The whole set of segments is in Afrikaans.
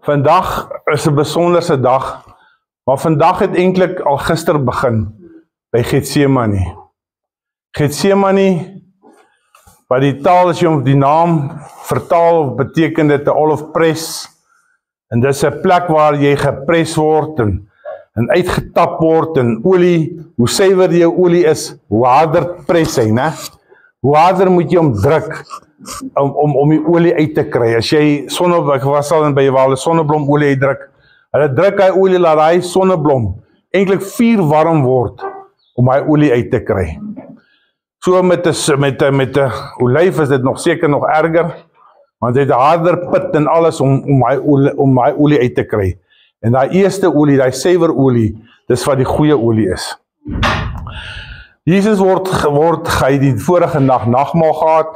Vandag is 'n besonderse dag, maar vandag het eintlik al gister begin by Getsemane. Getsemane, wat die taal as jy om die naam vertaal, beteken dit 'n olive press, en dis 'n plek waar jy gepres word en uitgetap word, en olie, hoe suiwer jou olie is, hoe harder pres hy, né? Hoe harder moet jy hom druk om die olie uit te kry. As jy ek was al by waar hulle sonneblomolie uitdruk, hulle druk hy olie, laat hy sonneblom eintlik vuur warm word om hy olie uit te kry. So met 'n olyf is dit nog seker nog erger, want dit het 'n harder pit en alles om hy olie uit te kry. En daai eerste olie, daai suiwer olie, dis wat die goeie olie is. Jesus hy die vorige nagmaal gehad,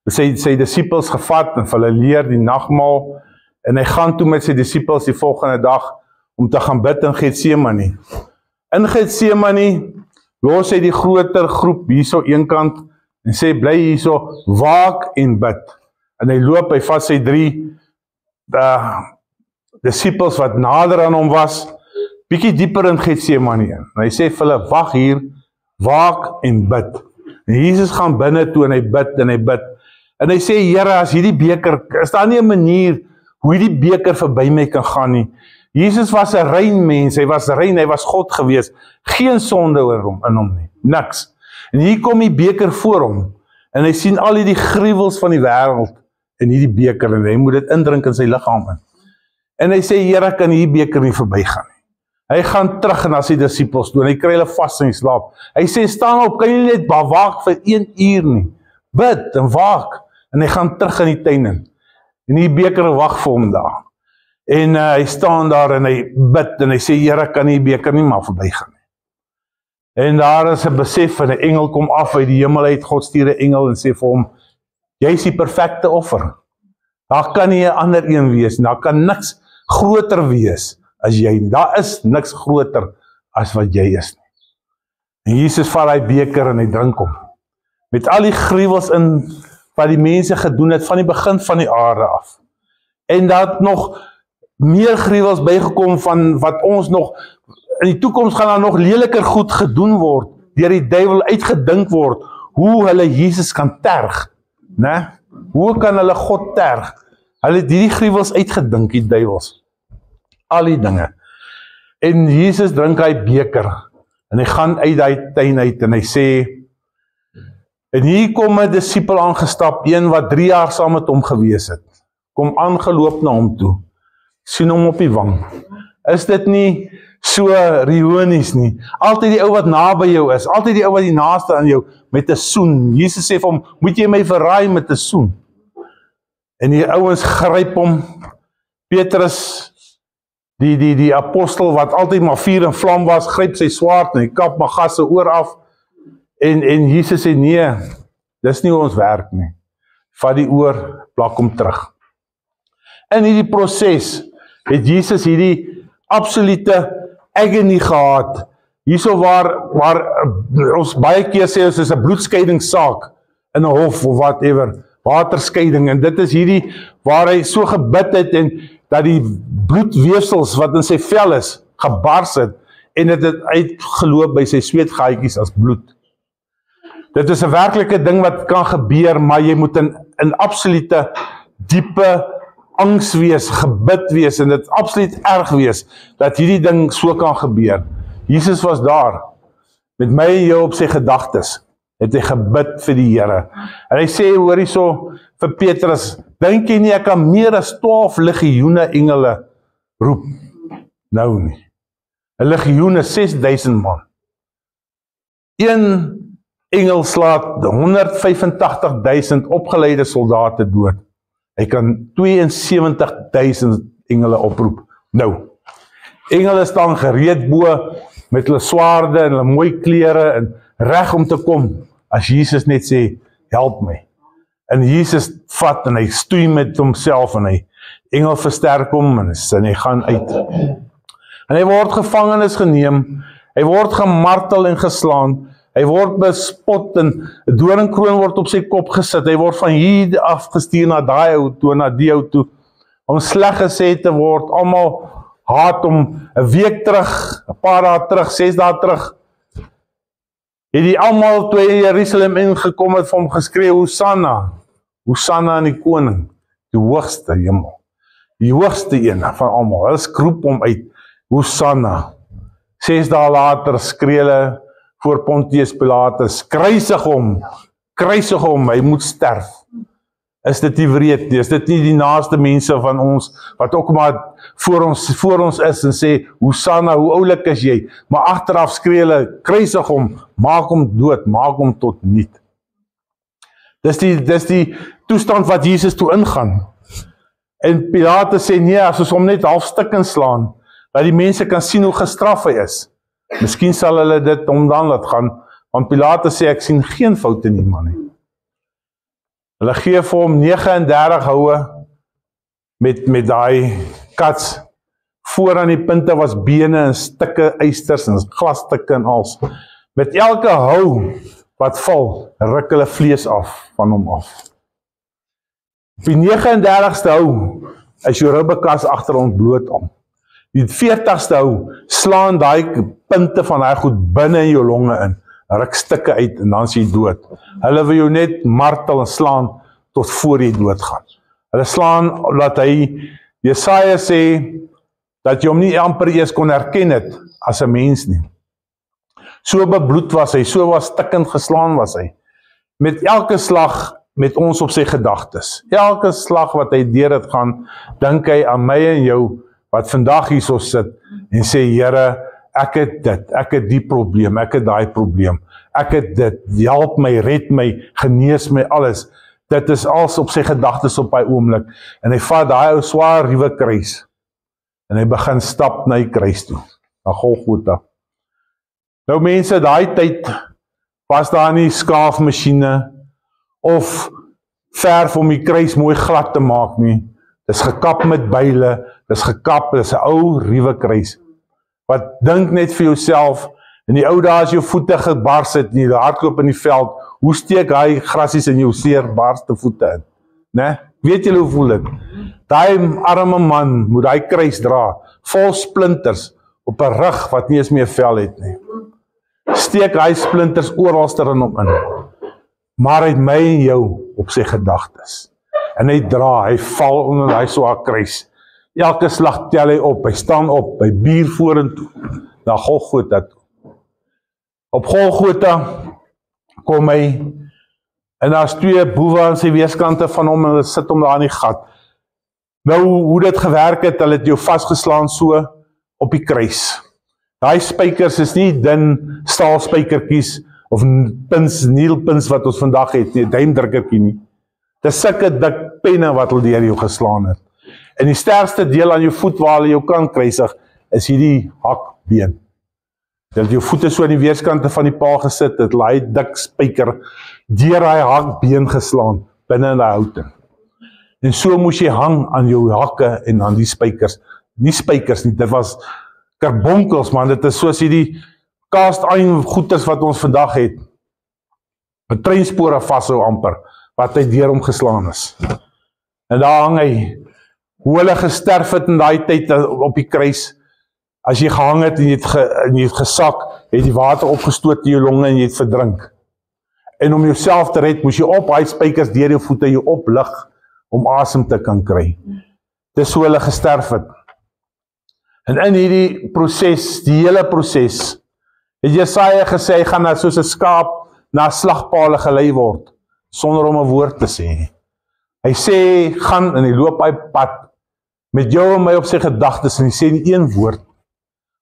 sy disippels gevat en vir hulle leer die nagmaal, en hy gaan toe met sy disippels die volgende dag om te gaan bid in Getsemane. In Getsemane los hy die groter groep hierso eenkant en sê bly hierso, waak en bid. En hy loop, hy vat sy 3 disippels wat nader aan hom was, bietjie dieper in Getsemane in. En hy sê vir hulle, wag hier, waak en bid. En Jesus gaan binne toe en hy bid en hy bid. En hy sê, Here, as hierdie beker, is daar nie 'n manier hoe hierdie beker verby my kan gaan nie. Jesus was 'n rein mens, hy was rein, hy was God gewees, geen sonde in hom nie, niks. En hier kom die beker voor hom, en hy sien al die gruwels van die wêreld in hierdie beker, en hy moet dit indrink in sy liggaam in. En hy sê, Here, kan hierdie beker nie verbygaan nie. Hy gaan terug na sy disippels toe, en hy kry hulle vas in die slaap. Hy sê, staan op, kan jy net waak vir 1 uur nie, bid en waak. En hy gaan terug in die tuin in. En die beker wag vir hom daar. En hy staan daar en hy bid en hy sê, Here, kan die beker nie maar verbygaan nie. En daar is 'n besef en 'n engel kom af uit die hemel uit, God stuur 'n engel en sê vir hom, jy is die perfekte offer. Daar kan nie 'n ander een wees, daar kan niks groter wees as jy nie. Daar is niks groter as wat jy is nie. En Jesus vat hy beker en hy drink hom. Met al die gruwels in wat die mense gedoen het van die begin van die aarde af. En daar het nog meer gruwels bygekom van wat ons nog, in die toekoms gaan daar nog leliker goed gedoen word, deur die duiwel uitgedink word, hoe hulle Jesus kan terg, né? Hoe kan hulle God terg? Hulle het hierdie gruwels uitgedink, die duiwels. Al die dinge. En Jesus drink hy beker, en hy gaan uit die tuin uit, en hy sê, en hier kom 'n disipel aangestap, een wat 3 jaar saam met hom gewees het. Kom aangeloop na hom toe. Sien hom op die wang. Is dit nie so ironies nie? Altyd die ou wat naby jou is, altyd die ou wat die naaste aan jou, met 'n soen. Jesus sê vir hom, moet jy my verraai met 'n soen? En die ouens gryp hom. Petrus, die apostel wat altyd maar vuur en vlam was, gryp sy swaard en hy kap maar gas se oor af. En Jesus sê, nee, dis nie hoe ons werk nie. Vat die oor, plak hom terug. In hierdie proses het Jesus hierdie absolute agony gehad. Hierso waar ons baie keer sê, ons is 'n bloedskeidingssaak in 'n hof of whatever, waterskeiding, en dit is hierdie waar hy so gebid het en dat die bloedweefsels wat in sy vel is, gebars het, en dit het uitgeloop by sy sweetgaatjies as bloed. Dit is 'n werklike ding wat kan gebeur, maar jy moet in absolute diepe angs wees, gebid wees, en dit absoluut erg wees, dat hierdie ding so kan gebeur. Jesus was daar, met my en jou op sy gedagtes, het hy gebid vir die Here. En hy sê, hoor hierso vir Petrus, dink jy nie, ek kan meer as 12 legioene engele roep? Nou nie. 'n legioen is 6000 man. Een engel slaat 185.000 opgeleide soldate dood. Hy kan 72.000 engele oproep. Nou, engele staan gereed bo met hulle swaarde en hulle mooi klere en reg om te kom as Jesus net sê, help my. En Jesus vat en hy stoei met homself en hy engel versterk hom en hy gaan uit. En hy word gevangenis geneem, hy word gemartel en geslaan, hy word bespot en 'n doringkroon word op sy kop gesit, hy word van hier afgestuur na daai ou toe, na die ou toe. om sleg gesê te word, almal haat om 'n week terug, 'n paar dae terug, 6 dae terug, het die almal toe in Jerusalem ingekom het vir hom geskree, Hosanna, Hosanna aan die koning, die hoogste hemel, die hoogste een van almal, hulle skroep hom uit, Hosanna. 6 dae later skree hulle voor Pontius Pilatus, kruisig hom, hy moet sterf. Is dit nie wreed nie? Is dit nie die naaste mense van ons, wat ook maar voor ons is en sê, Hosanna, hoe oulik is jy? Maar agteraf skree hulle, kruisig hom, maak hom dood, maak hom tot niet. Dis die toestand wat Jesus toe ingaan. En Pilatus sê, nee, as ons hom net halfstukken slaan, dat die mense kan sien hoe gestraf hy is. Miskien sal hulle dit om dan laat gaan, want Pilatus sê, ek sien geen fout in die man nie. Hulle gee vir hom 39 houe met daai kats. Voor aan die punte was bene en stukke eisters en glasstukke en als. Met elke hou wat val, ruk hulle vlees af van hom af. Op die 39ste hou is jou ribbekas agter ons bloot om. Die 40ste hou slaan daai punte van daai goed binne in jou longe in, ruk stukke uit en dan is jy dood. Hulle wil jou net martel en slaan tot voor jy doodgaan. Hulle slaan dat hy, Jesaja sê, dat jy hom nie amper eers kon herken het as 'n mens nie. So bebloed was hy, so was stikkend geslaan was hy. Met elke slag met ons op sy gedagtes. Elke slag wat hy deur het gaan, dink hy aan my en jou, wat vandag hierso sit, en sê, Here, ek het dit, ek het die probleem, ek het daai probleem, ek het dit, help my, red my, genees my, alles. Dit is als op sy gedagtes op hy oomblik, en hy vat daai ou swaar ruwe kruis, en hy begin stap na die kruis toe, na Golgotha. Nou mense, daai tyd, was daar nie skaafmachine, of verf om die kruis mooi glad te maak nie. Dis gekap met byle, dis gekap, dis 'n ou ruwe kruis. Wat dink net vir jouself, in die ou dae as jou voete gebars het, nie, hardloop in die veld, hoe steek hy grasies in jou seer barste voete in? Ne? Weet julle hoe voel dit? Daai arme man moet daai kruis dra, vol splinters, op 'n rug wat nie eens meer vel het nie. Steek hy splinters oralster in hom in. Maar hy het my en jou op sy gedagtes. En hy dra, hy val onder hy swaar kruis. Elke slag tel hy op, hy staan op, hy bier vorentoe, na Golgotha toe. Op Golgotha kom hy, en daar's 2 boewe aan sy weerskante van hom, en hulle sit hom daar in die gat. Nou, hoe dit gewerk het, hulle het jou vasgeslaan so op die kruis. Daai spykers is nie dun staalspykertjies, of nielpins wat ons vandag het, nie, duimdrukkertjie nie. Dis sulke dik penne wat hulle deur jou geslaan het. En die sterkste deel aan jou voet waar hulle jou kan kruisig, is hierdie hakbeen. Jy het jou voete so aan die weerskante van die paal gesit, het hy dik spyker deur hy hakbeen geslaan, binne in die houten. En so moes jy hang aan jou hakke en aan die spykers. Nie spykers nie, dit was karbonkels, man, dit is soos hierdie cast-iron goeders wat ons vandag het. Met treinspore vashou amper, wat hy deur hom geslaan is. En daar hang hy, hoe hulle gesterf het in daai tyd op die kruis, as jy gehang het en jy het gesak, het die water opgestoot in jou longe en jy het verdrink. En om jouself te red, moes jy op hy spykers deur jou voete jou oplig, om asem te kan kry. Dis hoe hulle gesterf het. En in hierdie proses, die hele proses, het Jesaja gesê, hy gaan soos 'n skaap na slagpale gelei word, sonder om 'n woord te sê. Hy sê, gaan en hy loop hy pad, met jou en my op sy gedagtes, en hy sê nie een woord.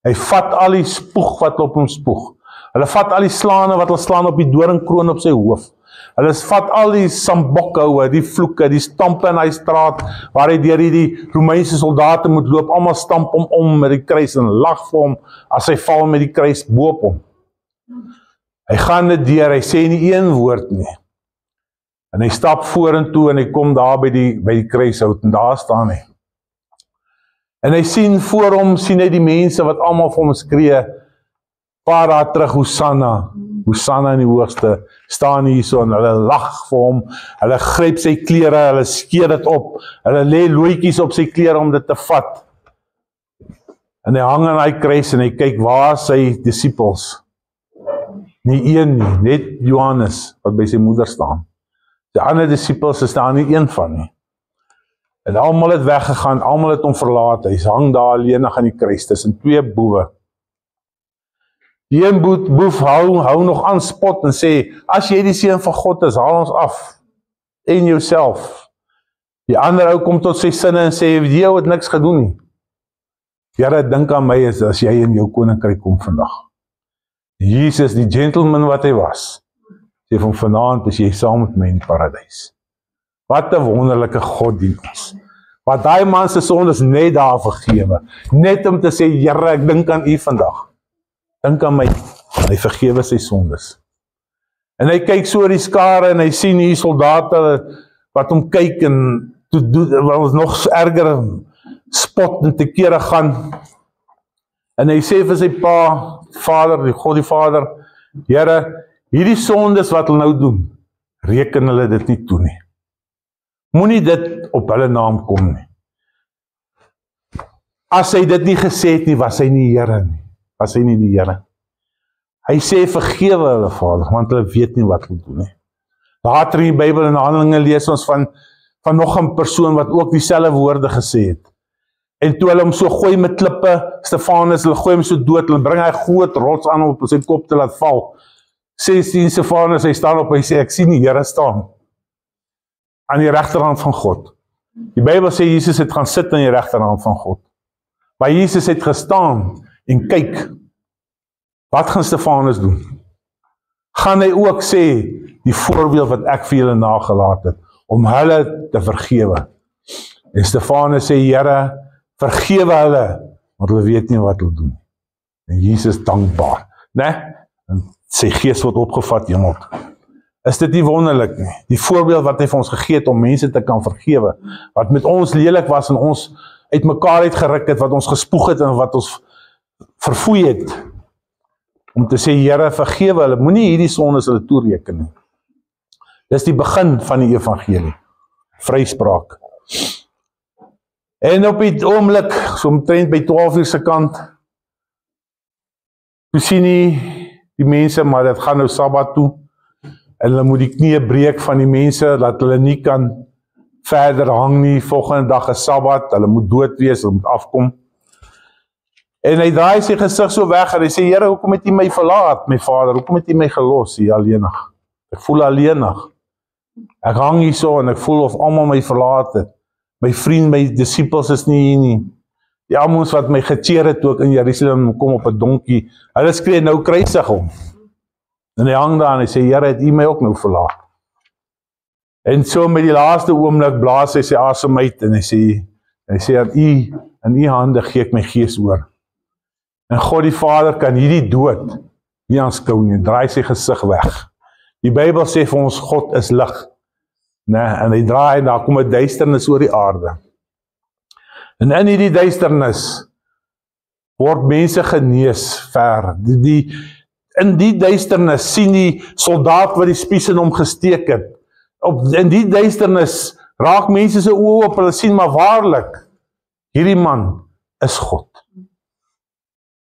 Hy vat al die spoeg wat op hom spoeg. Hulle vat al die slaane wat hulle slaan op die doringkroon op sy hoof. Hulle vat al die sambokhoue, die vloeke, die stampe in hy straat, waar hy deur die Romeinse soldate moet loop, almal stamp hom om met die kruis en lag vir hom, as hy val met die kruis boop hom. Hy gaan dit deur, hy sê nie een woord nie. En hy stap vorentoe en hy kom daar by die kruishout, en daar staan hy. En hy sien voor hom, sien hy die mense wat almal vir hom skree, paar dae terug, Hosanna, Hosanna in die hoogste, staan hier so en hulle lag vir hom, hulle gryp sy klere, hulle skeer dit op, hulle lê looitjies op sy klere om dit te vat. En hy hang aan hy kruis en hy kyk waar sy disippels. Nie een nie, net Johannes wat by sy moeder staan. Die ander disippels is daar nie een van nie. En almal het weggegaan, almal het hom verlaat, hy hang daar alleenig aan die kruis, tussen twee boewe. Die een boef hou nog aan spot en sê, as jy die seun van God is, haal ons af, en jouself. Die ander ou kom tot sy sinne en sê, die ou het niks gedoen nie. Here, dink aan my as jy in jou koninkryk kom vandag. Jesus, die gentleman wat hy was, sê van vanaand is jy saam met my in die paradys. Wat 'n wonderlike God dien ons. Wat daai man se sondes net daar vergewe. Net om te sê, Here, ek dink aan u vandag. Dink aan my. Hy vergewe sy sondes. En hy kyk so oor die skare en hy sien hier soldate wat hom kyk en wat ons nog erger spot en te kere gaan. En hy sê vir sy pa, Vader, God die Vader, Here, hierdie sondes wat hulle nou doen, reken hulle dit nie toe nie. Moenie dit op hulle naam kom nie. As hy dit nie gesê het nie, was hy nie Here nie. Was hy nie die Here. Hy sê, vergewe hulle, Vader, want hulle weet nie wat hulle doen nie. Later in die Bybel en Handelinge lees ons van nog 'n persoon wat ook dieselfde woorde gesê het. En toe hulle hom so gooi met klippe, Stefanus, hulle gooi hom so dood, hulle bring hy groot rots aan op sy kop te laat val. 16 Stefanus, hy staan op, hy sê, ek sien die Here staan aan die regterhand van God. Die Bybel sê, Jesus het gaan sit aan die regterhand van God. Maar Jesus het gestaan en kyk, wat gaan Stefanus doen? Gaan hy ook sê, die voorbeeld wat ek vir julle nagelaat het, om hulle te vergewe. En Stefanus sê, Here, vergewe hulle, want hulle weet nie wat hulle doen. En Jesus dankbaar, né? En sy gees word opgevat hemel toe. Is dit nie wonderlik nie? Die voorbeeld wat hy vir ons gegee het om mense te kan vergewe, wat met ons lelik was en ons uit mekaar uitgeruk het, wat ons gespoeg het en wat ons verfoei het, om te sê, Here, vergewe hulle, moenie hierdie sondes hulle toereken nie. Dis die begin van die evangelie, vryspraak. En op die oomblik, so omtrent by 12 uur se kant, toe sien die mense, maar dit gaan nou Sabbat toe, en hulle moet die knie breek van die mense, dat hulle nie kan verder hang nie, volgende dag is Sabbat, hulle moet dood wees, hulle moet afkom. En hy draai sy gesig so weg, en hy sê, Here, hoekom het jy my verlaat, my Vader, hoekom het jy my gelos hier alleenig? Ek voel alleenig. Ek hang hier so, en ek voel of almal my verlaat het. My vriend, my disippels is nie hier nie. Die almoes wat my gecheer het, toe ek in Jerusalem kom op 'n donkie, hulle skree, nou kruisig hom. En hy hang daar, en hy sê, Here, het u my ook nou verlaat? En so met die laaste oomblik blaas hy sy asem uit, en hy sê, aan u hande gee ek my gees oor. En God die Vader kan hierdie dood nie aanskou nie, draai sy gesig weg. Die Bybel sê vir ons, God is lig. En hy draai, en daar kom 'n duisternis oor die aarde. En in hierdie duisternis word mense genees ver. In die duisternis sien die soldaat wat die spies in hom gesteek het. In die duisternis raak mense se oë op, hulle sien maar waarlik, hierdie man is God.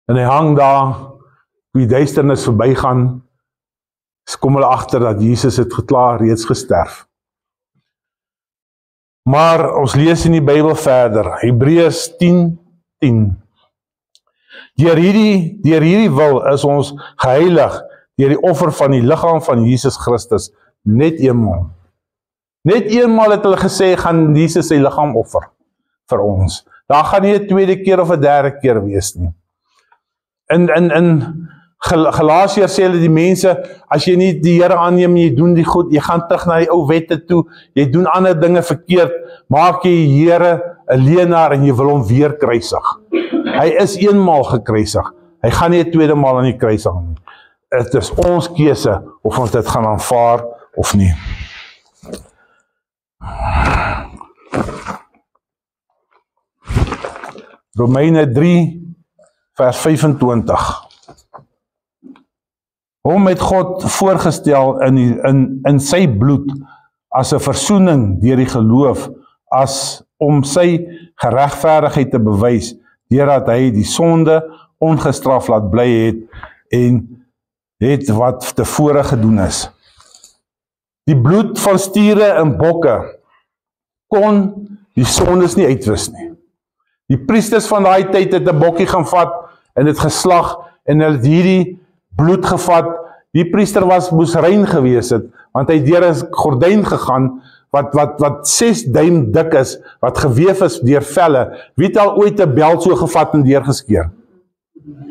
En hy hang daar, die duisternis verbygaan, kom hulle agter dat Jesus het reeds gesterf. Maar ons lees in die Bybel verder, Hebreërs 10:10. Deur hierdie wil is ons geheilig, deur die offer van die liggaam van Jesus Christus, net eenmaal. Net eenmaal het hulle gesê, gaan Jesus sy liggaam offer vir ons. Daar gaan nie 'n tweede keer of 'n derde keer wees nie. In Galasiërs sê hulle die mense, as jy nie die Here aanneem, jy doen die goed, jy gaan terug na die ou wette toe, jy doen ander dinge verkeerd, maak jy die Here 'n leenaar en jy wil hom weer kruisig. Hy is eenmaal gekruisig, hy gaan nie 'n tweede maal aan die kruis hang nie. Dit is ons keuse of ons dit gaan aanvaar of nie. Romeine 3 vers 25. Hom het God voorgestel in sy bloed as 'n versoening deur die geloof, as om sy geregverdigheid te bewys, deurdat hy die sonde ongestraf laat bly het en het wat tevore gedoen is. Die bloed van stiere en bokke kon die sondes nie uitwis nie. Die priesters van daai tyd het 'n bokkie gaan vat en dit geslag en hulle het hierdie bloed gevat. Die priester moes rein gewees het, want hy het deur 'n gordyn gegaan wat 6 duim dik is, wat geweef is deur velle. Wie het al ooit 'n beld so gevat en deurgeskeer?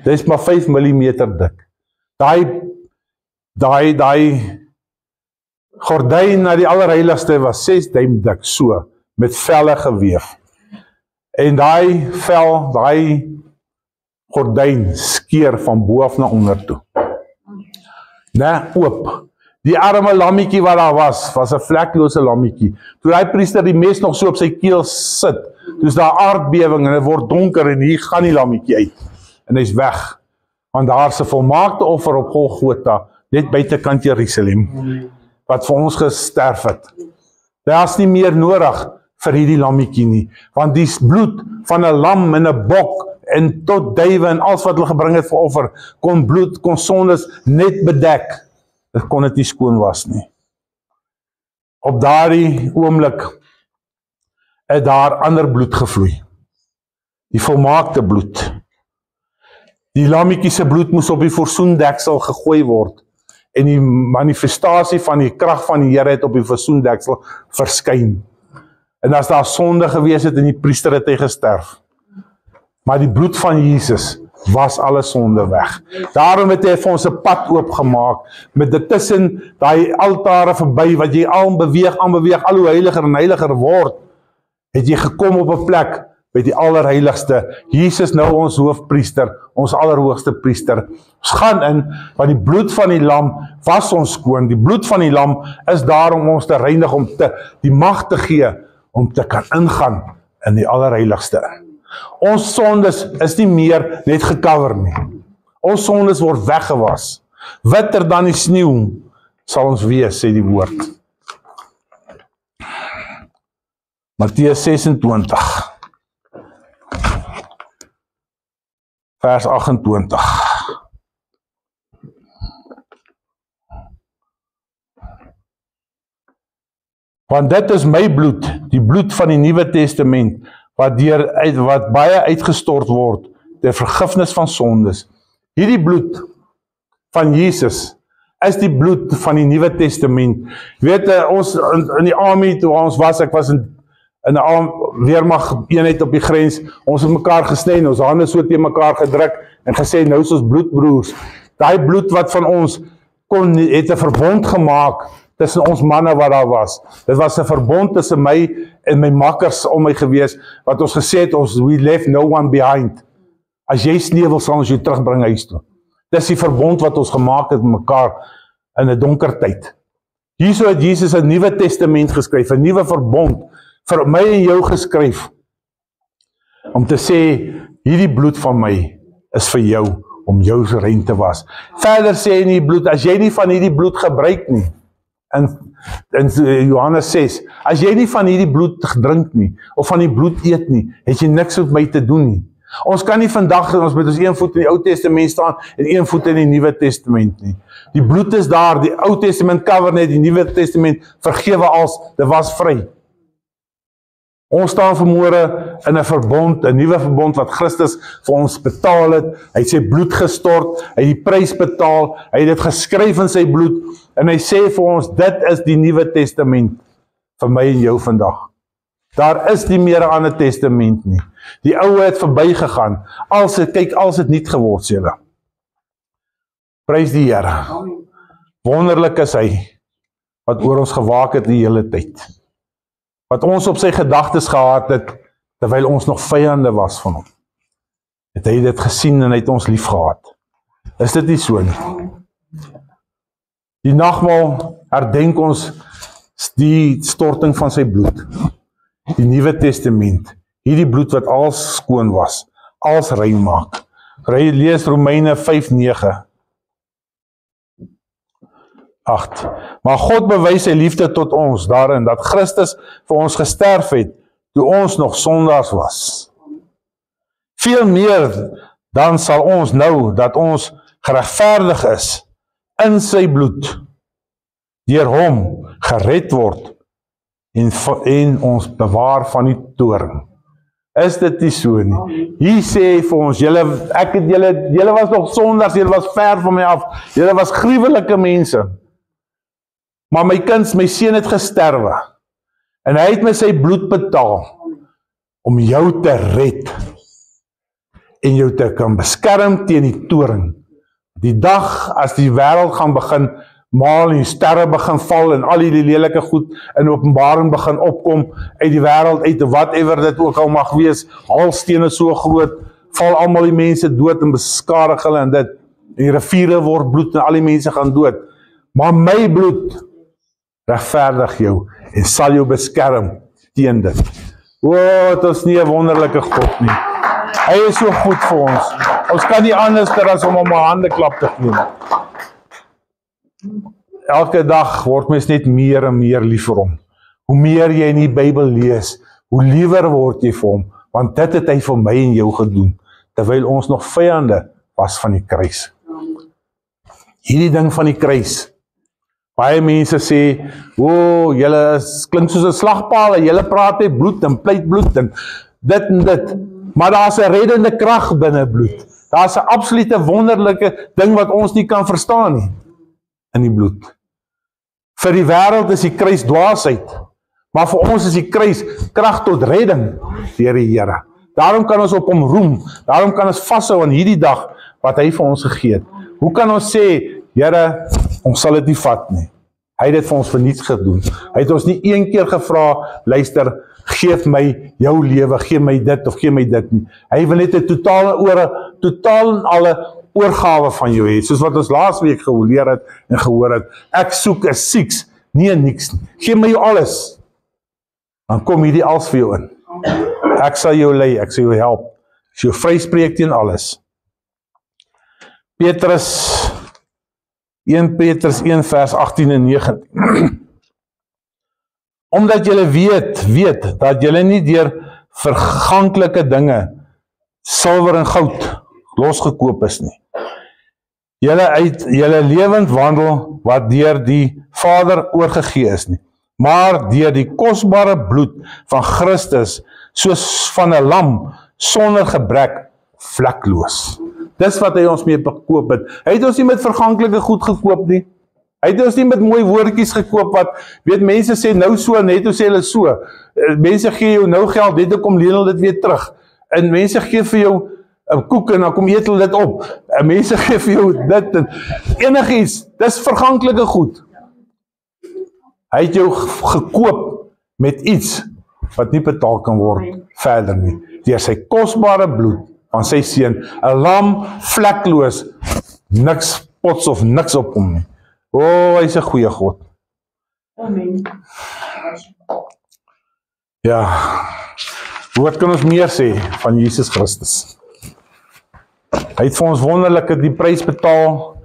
Dit is maar 5 mm dik. Daai gordyn na die allerheiligste was 6 duim dik, so, met velle geweef. En daai gordyn skeer van bo af na onder toe. Oop. Die arme lammetjie wat daar was 'n vleklose lammetjie. Toe die priester die mes nog so op sy keel sit, toe is daar aardbewing en dit word donker en hier gaan die lammetjie uit. En hy's weg. Want daar's 'n volmaakte offer op Golgotha, net buitekant Jerusalem, wat vir ons gesterf het. Daar's nie meer nodig vir hierdie lammetjie nie, want die bloed van 'n lam en 'n bok en tot duwe en alles wat hulle gebring het vir offer, kon sondes net bedek. Dit kon dit nie skoon was nie. Op daardie oomblik het daar ander bloed gevloei. Die volmaakte bloed. Die lammetjie se bloed moes op die versoendeksel gegooi word. En die manifestasie van die krag van die Here het op die versoendeksel verskyn. En as daar sonde gewees het en die priester het hy gesterf. Maar die bloed van Jesus was alle sonde weg. Daarom het hy vir ons 'n pad oopgemaak, met dit tussen daai altare verby, wat jy aanbeweeg, al hoe heiliger en heiliger word, het jy gekom op 'n plek by die allerheiligste. Jesus nou ons hoofpriester, ons allerhoogste priester. Ons gaan in, want die bloed van die lam was ons skoon. Die bloed van die lam is daar om ons te reinig, om die mag te gee, om te kan ingaan in die allerheiligste. Ons sondes is nie meer net gecover nie. Ons sondes word weggewas. Witter dan die sneeu sal ons wees, sê die woord. Matteus 26 vers 28. Want dit is my bloed, die bloed van die Nuwe Testament, wat baie uitgestort word ter vergifnis van sondes. Hierdie bloed van Jesus is die bloed van die Nuwe Testament. Weet ons in die army toe ons was, ek was in 'n weermag eenheid op die grens, ons het mekaar gesny, ons hande so teen mekaar gedruk en gesê nou is ons bloedbroers. Daai bloed wat van ons het 'n verbond gemaak tussen ons manne wat daar was. Dit was 'n verbond tussen my en my makkers om my gewees, wat ons gesê het, we left no one behind. As jy sneeuwel, sal ons jou terugbring huis toe. Dis die verbond wat ons gemaak het met mekaar in 'n donker tyd. Hierso het Jesus 'n Nuwe Testament geskryf, 'n nuwe verbond vir my en jou geskryf, om te sê, hierdie bloed van my is vir jou, om jou rein te was. Verder sê in die bloed, as jy nie van hierdie bloed gebruik nie, in Johannes 6, as jy nie van hierdie bloed drink nie, of van die bloed eet nie, het jy niks met my te doen nie. Ons kan nie vandag, ons met ons een voet in die Ou Testament staan, en een voet in die Nuwe Testament nie. Die bloed is daar, die Ou Testament cover net, die Nuwe Testament vergewe als, dit was vry. Ons staan vanmôre in 'n verbond, 'n nuwe verbond wat Christus vir ons betaal het. Hy het sy bloed gestort, hy het die prys betaal, hy het dit geskryf in sy bloed, en hy sê vir ons, dit is die Nuwe Testament vir my en jou vandag. Daar is nie meer 'n ander testament nie. Die ou het verbygegaan. Als het niet geword, sê hulle. Prys die Here. Wonderlik is hy, wat oor ons gewaak het die hele tyd. Wat ons op sy gedagtes gehad het, terwyl ons nog vyande was van hom. Het hy dit gesien en hy het ons lief gehad. Is dit nie so nie? Die nagmaal herdenk ons die storting van sy bloed. Die Nuwe Testament. Hierdie bloed wat als skoon was, als rein maak. Lees Romeine 5:9. 8. Maar God bewys sy liefde tot ons daarin, dat Christus vir ons gesterf het, toe ons nog sondaars was. Veel meer dan sal ons nou, dat ons geregverdig is, in sy bloed, deur hom gered word, en ons bewaar van die toorn. Is dit nie so nie? Hier sê vir ons, julle was nog sondaars, julle was ver van my af, julle was gruwelike mense. Maar my kind, my seun het gesterwe, en hy het met sy bloed betaal, om jou te red, en jou te kan beskerm teen die toorn. Die dag as die wêreld gaan begin maal, en die sterre begin val, en al die lelike goed in Openbaring begin opkom, uit die wêreld uit, whatever dit ook al mag wees, halstene so groot, val almal die mense dood, en beskadig hulle, en dit, en die riviere word bloed, en al die mense gaan dood. Maar my bloed regverdig jou, en sal jou beskerm teen dit. Het is nie 'n wonderlike God nie. Hy is so goed vir ons. Ons kan nie anders as om 'n hande klap te gee. Elke dag word mens net meer en meer lief vir hom. Hoe meer jy in die Bybel lees, hoe liewer word jy vir hom, want dit het hy vir my en jou gedoen, terwyl ons nog vyande was van die kruis. Hierdie ding van die kruis, baie mense sê, julle klink soos 'n slagpaal, en julle praat met bloed en pleit bloed en dit, maar daar's 'n reddende krag binne bloed. Daar's 'n absolute wonderlike ding wat ons nie kan verstaan nie, in die bloed. Vir die wêreld is die kruis dwaasheid, maar vir ons is die kruis krag tot redding deur die Here. Daarom kan ons op hom roem, daarom kan ons vashou aan hierdie dag wat hy vir ons gegee het. Hoe kan ons sê, Here, ons sal dit nie vat nie. Hy het dit vir ons vir niets gedoen. Hy het ons nie een keer gevra, luister, geef my jou lewe, gee my dit of gee my dit nie. Hy wil net 'n totaal en alle oorgawe van jou hê, soos wat ons laas week geleer het en gehoor het. Ek soek 'n sieks, nie 'n niks nie. Gee my jou alles. Dan kom hierdie als vir jou in. Ek sal jou lei, ek sal jou help. Ek sal jou vryspreek teen alles. 1 Petrus 1 vers 18 en 19. Omdat julle weet dat julle nie deur verganklike dinge, silwer en goud, losgekoop is nie. Julle uit julle lewend wandel wat deur die Vader oorgegee is nie, maar deur die kosbare bloed van Christus, soos van 'n lam, sonder gebrek, vlekloos. Dis wat hy ons mee gekoop het. Hy het ons nie met verganklike goed gekoop nie. Hy het ons nie met mooi woordjies gekoop wat, mense sê nou so, net hoe sê hulle so. Mense gee jou nou geld, net dan kom leen hulle dit weer terug. En mense gee vir jou 'n koek en dan kom eet hulle dit op. En mense gee vir jou dit en enigiets. Dis verganklike goed. Hy het jou gekoop met iets wat nie betaal kan word verder nie. Deur sy kosbare bloed van sy seun, 'n lam, vlekloos, niks pots of niks op hom nie. Hy's 'n goeie God. Amen. Ja, wat kan ons meer sê van Jesus Christus? Hy het vir ons wonderlike die prys betaal,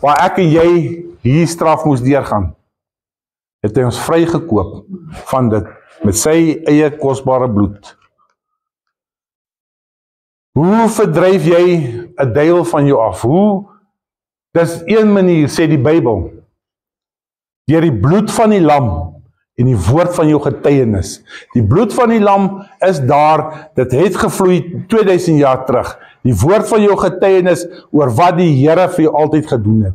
waar ek en jy hier straf moes deurgaan. Het hy ons vrygekoop van dit, met sy eie kosbare bloed. Hoe verdryf jy 'n duiwel van jou af? Dis een manier, sê die Bybel, deur die bloed van die lam en die woord van jou getuienis. Die bloed van die lam is daar, dit het gevloei 2000 jaar terug. Die woord van jou getuienis oor wat die Here vir jou altyd gedoen het.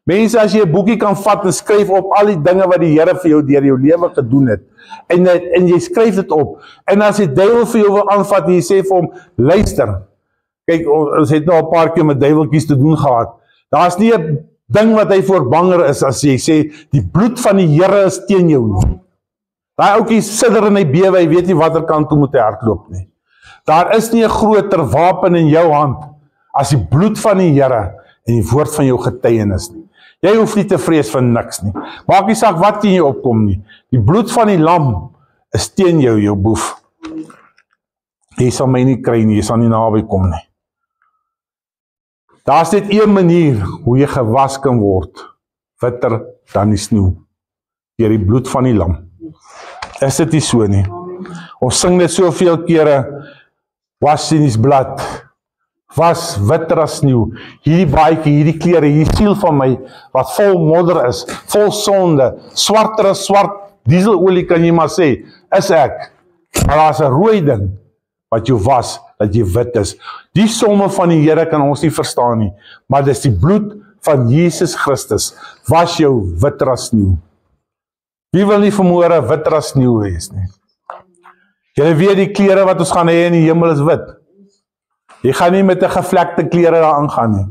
Mense, as jy 'n boekie kan vat en skryf op al die dinge wat die Here vir jou deur jou lewe gedoen het, en jy skryf dit op, en as die duiwel vir jou wil aanvat en jy sê vir hom, luister, kyk, ons het nou 'n paar keer met duiweltjies te doen gehad, daar's nie 'n ding wat hy voor banger is as jy sê, die bloed van die Here is teen jou nie. Daai ouetjie sidder en hy bewe, hy weet nie watter kant toe moet hy hardloop nie. Daar is nie 'n groter wapen in jou hand as die bloed van die Here en die woord van jou getuienis nie. Jy hoef nie te vrees vir niks nie. Maak nie saak wat teen jou opkom nie. Die bloed van die lam is teen jou, jou boef. Jy sal my nie kry nie, jy sal nie naby kom nie. Daar's net een manier hoe jy gewas kan word witter dan die sneeu, deur die bloed van die lam. Is dit nie so nie? Ons sing dit soveel kere, was in his blood, was witter as sneeu, hierdie baadjie, hierdie klere, hierdie siel van my, wat vol modder is, vol sonde, swarter as swart, dieselolie kan jy maar sê, is ek, maar daar is 'n rooi ding, wat jou was, dat jy wit is. Die somme van die Here kan ons nie verstaan nie, maar dis die bloed van Jesus Christus, was jou witter as sneeu. Wie wil nie vanmôre witter as sneeu wees nie? Julle weet die klere wat ons gaan hê in die hemel is wit. Jy gaan nie met 'n gevlekte klere daar aangaan nie.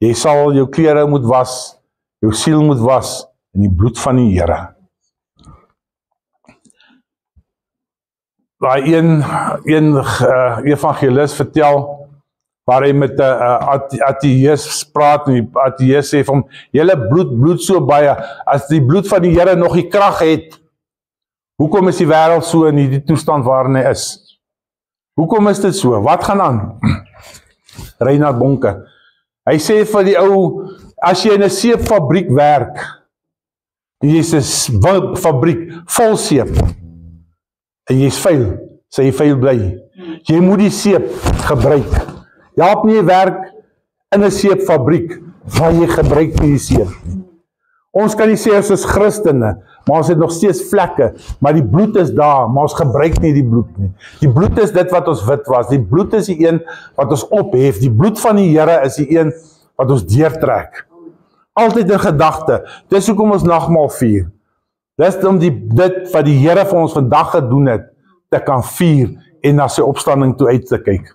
Jy sal jou klere moet was, jou siel moet was in die bloed van die Here. Daai een evangelis vertel, waar hy met 'n ateïs praat, en die ateïs sê van, julle bloed so baie, as die bloed van die Here nog die krag het, hoekom is die wêreld so in die toestand waarin hy is? Hoekom is dit so? Wat gaan aan? Reinhard Bonke, hy sê vir die ou, as jy in 'n seepfabriek werk, en jy is 'n fabriek vol seep, en jy is vuil, sê jy vuil bly. Jy moet die seep gebruik. Jy help nie werk in 'n seepfabriek, waar jy gebruik nie die seep. Ons kan nie sê ons is Christene, maar ons het nog steeds vlekke, maar die bloed is daar, maar ons gebruik nie die bloed nie. Die bloed is dit wat ons wit was, die bloed is die een wat ons ophef, die bloed van die Here is die een wat ons deurtrek. Altyd in gedagte, dis hoekom ons nagmaal vier. Dis om dit wat die Here vir ons vandag gedoen het, te kan vier en na sy opstanding toe uit te kyk.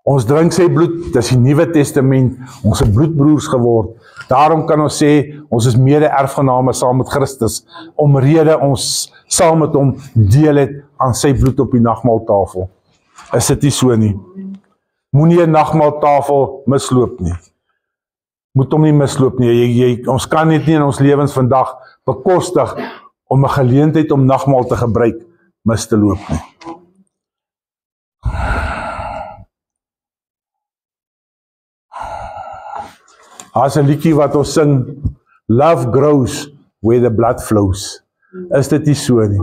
Ons drink sy bloed, dis die Nuwe Testament, ons het bloedbroers geword. Daarom kan ons sê, ons is mede-erfgename saam met Christus, omrede ons saam met hom deel het aan sy bloed op die nagmaaltafel. Is dit nie so nie? Moenie 'n nagmaaltafel misloop nie. Moet hom nie misloop nie. Ons kan dit nie in ons lewens vandag bekostig om 'n geleentheid om nagmaal te gebruik, mis te loop nie. As 'n liedjie wat ons sing, love grows where the blood flows. Is dit nie so nie?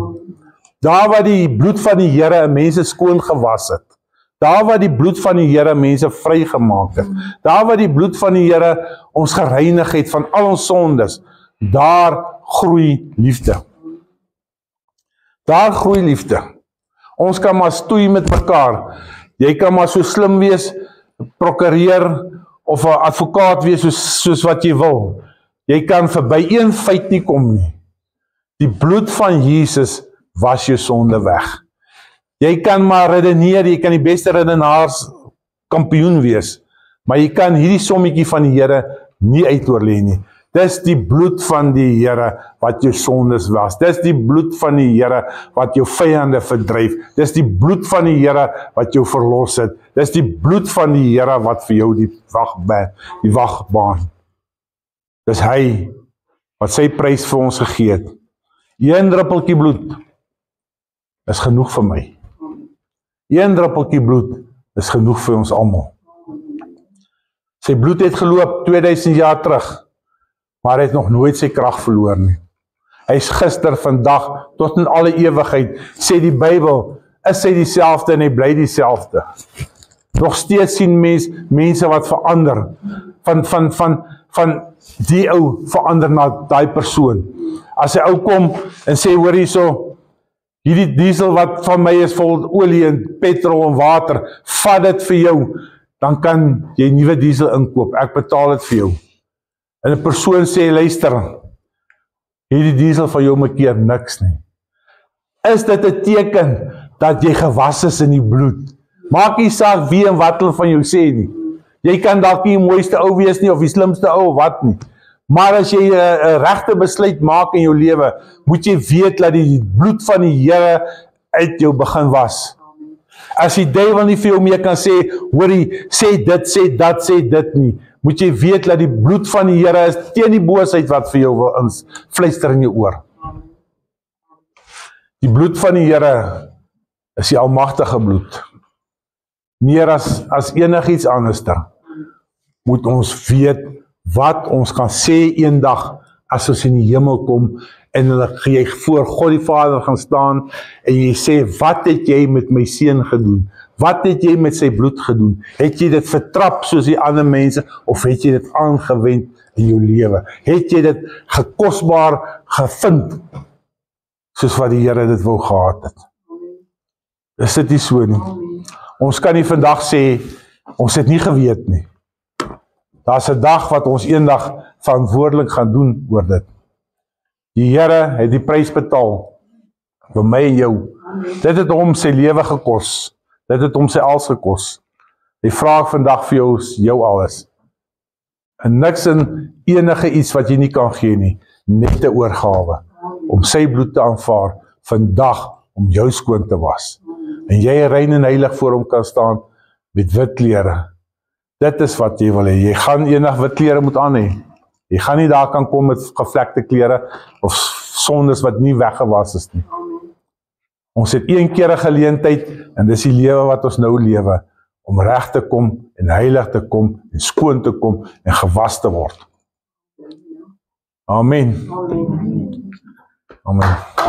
Daar waar die bloed van die Here mense skoon gewas het, daar waar die bloed van die Here mense vrygemaak het, daar waar die bloed van die Here ons gereinig het van al ons sondes, daar groei liefde. Daar groei liefde. Ons kan maar stoei met mekaar. Jy kan maar so slim wees, prokureer, of 'n advokaat wees soos wat jy wil. Jy kan verby een feit nie kom nie. Die bloed van Jesus was jou sonde weg. Jy kan maar redeneer, jy kan die beste redenaars kampioen wees, maar jy kan hierdie sommetjie van die Here nie uitoorlê nie. Dis die bloed van die Here wat jou sondes was. Dis die bloed van die Here wat jou vyande verdryf. Dis die bloed van die Here wat jou verlos het. Dis die bloed van die Here wat vir jou die wagbaan. Dis hy wat sy prys vir ons gegee het. Een druppeltjie bloed is genoeg vir my. Een druppeltjie bloed is genoeg vir ons almal. Sy bloed het geloop 2000 jaar terug, maar hy het nog nooit sy krag verloor nie. Hy is gister, vandag, tot in alle ewigheid, sê die Bybel, is hy dieselfde en hy bly dieselfde. Nog steeds sien mense wat verander, van die ou verander na daai persoon. As hy ou kom en sê, hoor hierso, hierdie diesel wat van my is vol olie en petrol en water, vat dit vir jou, dan kan jy nuwe diesel inkoop, ek betaal dit vir jou. En 'n persoon sê, luister, hierdie diesel van jou maak keer niks nie. Is dit 'n teken dat jy gewas is in die bloed? Maak nie saak wie en wat hulle van jou sê nie. Jy kan dalk nie die mooiste ou wees nie, of die slimste ou, of wat nie. Maar as jy 'n regte besluit maak in jou lewe, moet jy weet dat die bloed van die Here uit jou begin was. As die duiwel nie vir jou meer kan sê, hoorie, sê dit, sê dat, sê dit nie, moet jy weet dat die bloed van die Here is teen die boosheid wat vir jou wil fluister in jou oor. Die bloed van die Here is die almagtige bloed. Meer as enigiets anderster moet ons weet wat ons kan sê eendag as ons in die hemel kom en jy voor God die Vader gaan staan en jy sê, wat het jy met my seun gedoen? Wat het jy met sy bloed gedoen? Het jy dit vertrap soos die ander mense of het jy dit aangewend in jou lewe? Het jy dit gekosbaar gevind soos wat die Here dit wou gehad het? Is dit nie so nie? Ons kan nie vandag sê, ons het nie geweet nie. Daar's 'n dag wat ons eendag verantwoordelik gaan doen oor dit. Die Here het die prys betaal vir my en jou. Dit het hom sy lewe gekos. Dit het hom sy alles gekos. Die vraag vandag vir jou is jou alles. En niks in enige iets wat jy nie kan gee nie, net 'n oorgawe om sy bloed te aanvaar vandag om jou skoon te was. En jy rein en heilig voor hom kan staan met wit klere. Dit is wat jy wil hê. Jy gaan eendag wit klere moet aan hê. Jy gaan nie daar kan kom met gevlekte klere of sondes wat nie weggewas is nie. Ons het een keer 'n geleentheid en dis die lewe wat ons nou lewe om reg te kom en heilig te kom en skoon te kom en gewas te word. Amen. Amen.